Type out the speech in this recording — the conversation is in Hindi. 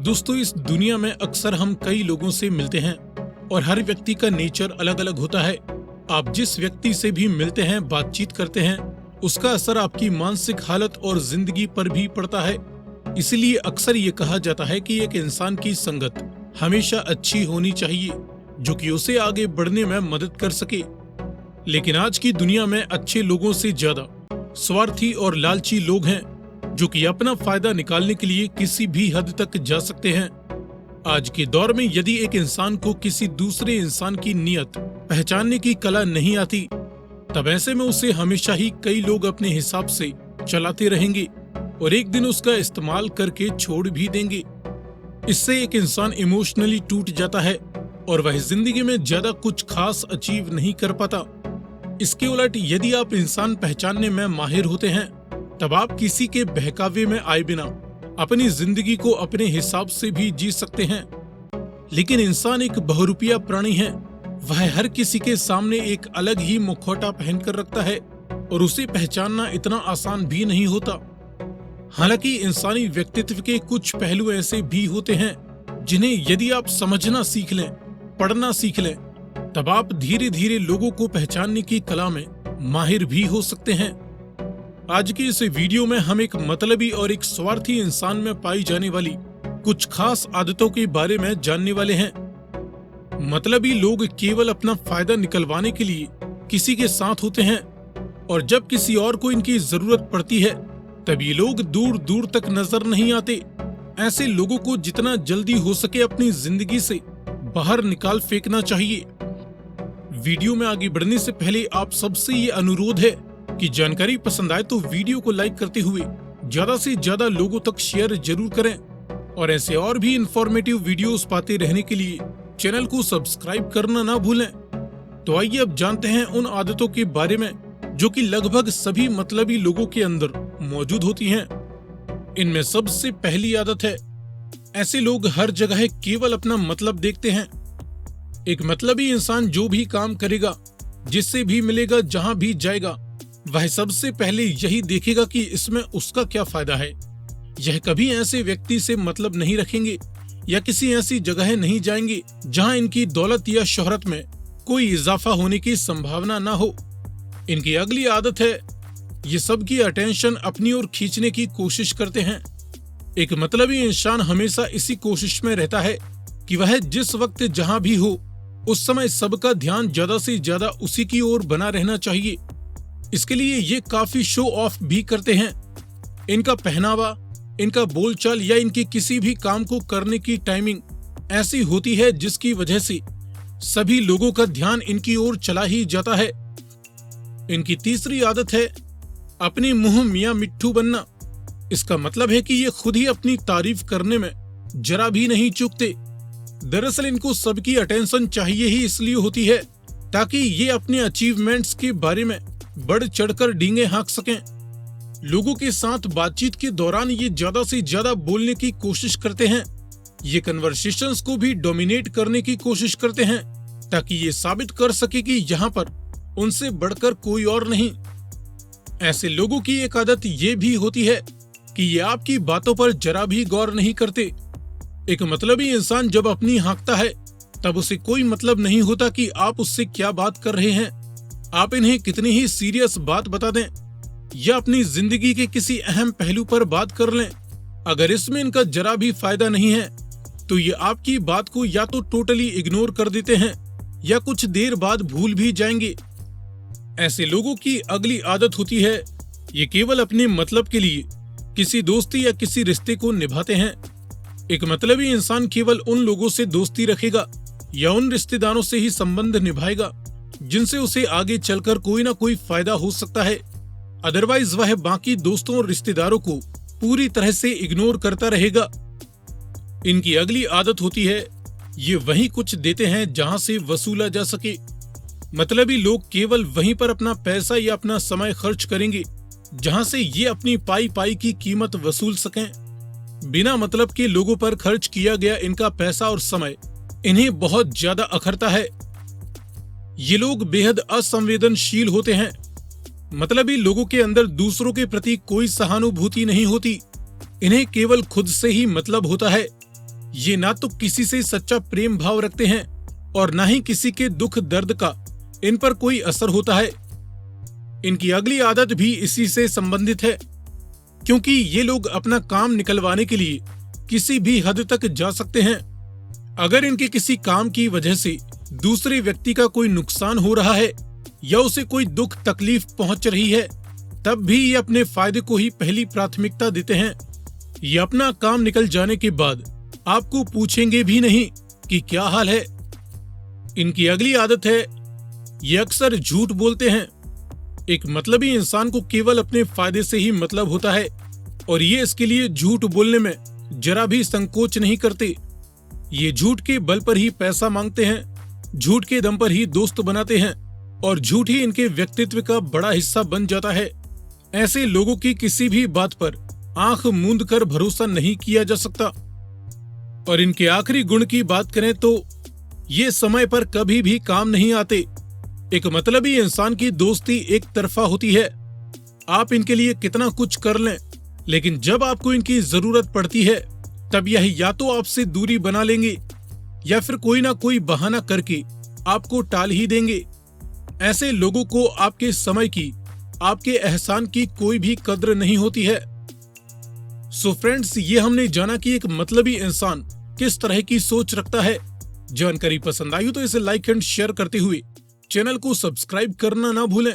दोस्तों, इस दुनिया में अक्सर हम कई लोगों से मिलते हैं और हर व्यक्ति का नेचर अलग अलग होता है। आप जिस व्यक्ति से भी मिलते हैं, बातचीत करते हैं, उसका असर आपकी मानसिक हालत और जिंदगी पर भी पड़ता है। इसलिए अक्सर ये कहा जाता है कि एक इंसान की संगत हमेशा अच्छी होनी चाहिए, जो कि उसे आगे बढ़ने में मदद कर सके। लेकिन आज की दुनिया में अच्छे लोगों से ज्यादा स्वार्थी और लालची लोग हैं, जो कि अपना फायदा निकालने के लिए किसी भी हद तक जा सकते हैं। आज के दौर में यदि एक इंसान को किसी दूसरे इंसान की नीयत पहचानने की कला नहीं आती, तब ऐसे में उसे हमेशा ही कई लोग अपने हिसाब से चलाते रहेंगे और एक दिन उसका इस्तेमाल करके छोड़ भी देंगे। इससे एक इंसान इमोशनली टूट जाता है और वह जिंदगी में ज्यादा कुछ खास अचीव नहीं कर पाता। इसके उलट यदि आप इंसान पहचानने में माहिर होते हैं, तब आप किसी के बहकावे में आए बिना अपनी जिंदगी को अपने हिसाब से भी जी सकते हैं। लेकिन इंसान एक बहुरूपिया प्राणी है। वह हर किसी के सामने एक अलग ही मुखौटा पहनकर रखता है और उसे पहचानना इतना आसान भी नहीं होता। हालांकि इंसानी व्यक्तित्व के कुछ पहलू ऐसे भी होते हैं जिन्हें यदि आप समझना सीख लें, पढ़ना सीख लें, तब आप धीरे धीरे लोगों को पहचानने की कला में माहिर भी हो सकते हैं। आज की इस वीडियो में हम एक मतलबी और एक स्वार्थी इंसान में पाई जाने वाली कुछ खास आदतों के बारे में जानने वाले हैं। मतलबी लोग केवल अपना फायदा निकलवाने के लिए किसी के साथ होते हैं और जब किसी और को इनकी जरूरत पड़ती है, तब ये लोग दूर दूर तक नजर नहीं आते। ऐसे लोगों को जितना जल्दी हो सके अपनी जिंदगी से बाहर निकाल फेंकना चाहिए। वीडियो में आगे बढ़ने से पहले आप सबसे ये अनुरोध है कि जानकारी पसंद आए तो वीडियो को लाइक करते हुए ज्यादा से ज्यादा लोगों तक शेयर जरूर करें और ऐसे और भी इंफॉर्मेटिव वीडियोस पाते रहने के लिए चैनल को सब्सक्राइब करना ना भूलें। तो आइए अब जानते हैं उन आदतों के बारे में जो कि लगभग सभी मतलबी लोगों के अंदर मौजूद होती हैं। इनमें सबसे पहली आदत है, ऐसे लोग हर जगह केवल अपना मतलब देखते हैं। एक मतलबी इंसान जो भी काम करेगा, जिससे भी मिलेगा, जहां भी जाएगा, वह सबसे पहले यही देखेगा कि इसमें उसका क्या फायदा है। यह कभी ऐसे व्यक्ति से मतलब नहीं रखेंगे या किसी ऐसी जगह नहीं जाएंगे जहां इनकी दौलत या शोहरत में कोई इजाफा होने की संभावना ना हो। इनकी अगली आदत है, ये सबकी अटेंशन अपनी ओर खींचने की कोशिश करते हैं। एक मतलबी इंसान हमेशा इसी कोशिश में रहता है कि वह जिस वक्त जहां भी हो, उस समय सबका ध्यान ज्यादा से ज्यादा उसी की ओर बना रहना चाहिए। इसके लिए ये काफी शो ऑफ भी करते हैं। इनका पहनावा, इनका बोलचाल या इनकी किसी भी काम को करने की टाइमिंग ऐसी होती है जिसकी वजह से सभी लोगों का ध्यान इनकी ओर चला ही जाता है। इनकी तीसरी आदत है, अपने मुंह मियां मिट्ठू बनना। इसका मतलब है कि ये खुद ही अपनी तारीफ करने में जरा भी नहीं चूकते। दरअसल इनको सबकी अटेंशन चाहिए ही इसलिए होती है ताकि ये अपने अचीवमेंट्स के बारे में बढ़ चढ़कर डींगे हाँक सकें। लोगों के साथ बातचीत के दौरान ये ज्यादा से ज्यादा बोलने की कोशिश करते हैं। ये कन्वर्सेशंस को भी डोमिनेट करने की कोशिश करते हैं ताकि ये साबित कर सके कि यहाँ पर उनसे बढ़कर कोई और नहीं। ऐसे लोगों की एक आदत ये भी होती है कि ये आपकी बातों पर जरा भी गौर नहीं करते। एक मतलबी इंसान जब अपनी हाँकता है, तब उसे कोई मतलब नहीं होता कि आप उससे क्या बात कर रहे हैं। आप इन्हें कितनी ही सीरियस बात बता दें या अपनी जिंदगी के किसी अहम पहलू पर बात कर लें, अगर इसमें इनका जरा भी फायदा नहीं है, तो ये आपकी बात को या तो टोटली इग्नोर कर देते हैं या कुछ देर बाद भूल भी जाएंगे। ऐसे लोगों की अगली आदत होती है, ये केवल अपने मतलब के लिए किसी दोस्ती या किसी रिश्ते को निभाते हैं। एक मतलबी इंसान केवल उन लोगों से दोस्ती रखेगा या उन रिश्तेदारों से ही संबंध निभाएगा जिनसे उसे आगे चलकर कोई ना कोई फायदा हो सकता है। अदरवाइज वह बाकी दोस्तों और रिश्तेदारों को पूरी तरह से इग्नोर करता रहेगा। इनकी अगली आदत होती है, ये वहीं कुछ देते हैं जहां से वसूला जा सके। मतलबी लोग केवल वहीं पर अपना पैसा या अपना समय खर्च करेंगे जहां से ये अपनी पाई पाई की कीमत वसूल सकें। बिना मतलब के लोगों पर खर्च किया गया इनका पैसा और समय इन्हें बहुत ज्यादा अखरता है। ये लोग बेहद असंवेदनशील होते हैं। मतलबी लोगों के अंदर दूसरों के प्रति कोई सहानुभूति नहीं होती। इन्हें केवल खुद से ही मतलब होता है। ये ना तो किसी से सच्चा प्रेम भाव रखते हैं और ना ही किसी के दुख दर्द का इन पर कोई असर होता है। इनकी अगली आदत भी इसी से संबंधित है, क्योंकि ये लोग अपना काम निकलवाने के लिए किसी भी हद तक जा सकते हैं। अगर इनके किसी काम की वजह से दूसरे व्यक्ति का कोई नुकसान हो रहा है या उसे कोई दुख तकलीफ पहुंच रही है, तब भी ये अपने फायदे को ही पहली प्राथमिकता देते हैं। ये अपना काम निकल जाने के बाद आपको पूछेंगे भी नहीं कि क्या हाल है। इनकी अगली आदत है, ये अक्सर झूठ बोलते हैं। एक मतलबी इंसान को केवल अपने फायदे से ही मतलब होता है और ये इसके लिए झूठ बोलने में जरा भी संकोच नहीं करते। ये झूठ के बल पर ही पैसा मांगते हैं, झूठ के दम पर ही दोस्त बनाते हैं और झूठ ही इनके व्यक्तित्व का बड़ा हिस्सा बन जाता है। ऐसे लोगों की किसी भी बात पर आंख मूंद कर भरोसा नहीं किया जा सकता। और इनके आखिरी गुण की बात करें तो ये समय पर कभी भी काम नहीं आते। एक मतलबी इंसान की दोस्ती एक तरफा होती है। आप इनके लिए कितना कुछ कर लें, लेकिन जब आपको इनकी जरूरत पड़ती है तब यह या तो आपसे दूरी बना लेंगे या फिर कोई ना कोई बहाना करके आपको टाल ही देंगे। ऐसे लोगों को आपके समय की, आपके एहसान की कोई भी कद्र नहीं होती है। सो फ्रेंड्स, ये हमने जाना कि एक मतलबी इंसान किस तरह की सोच रखता है। जानकारी पसंद आई तो इसे लाइक एंड शेयर करते हुए चैनल को सब्सक्राइब करना ना भूलें।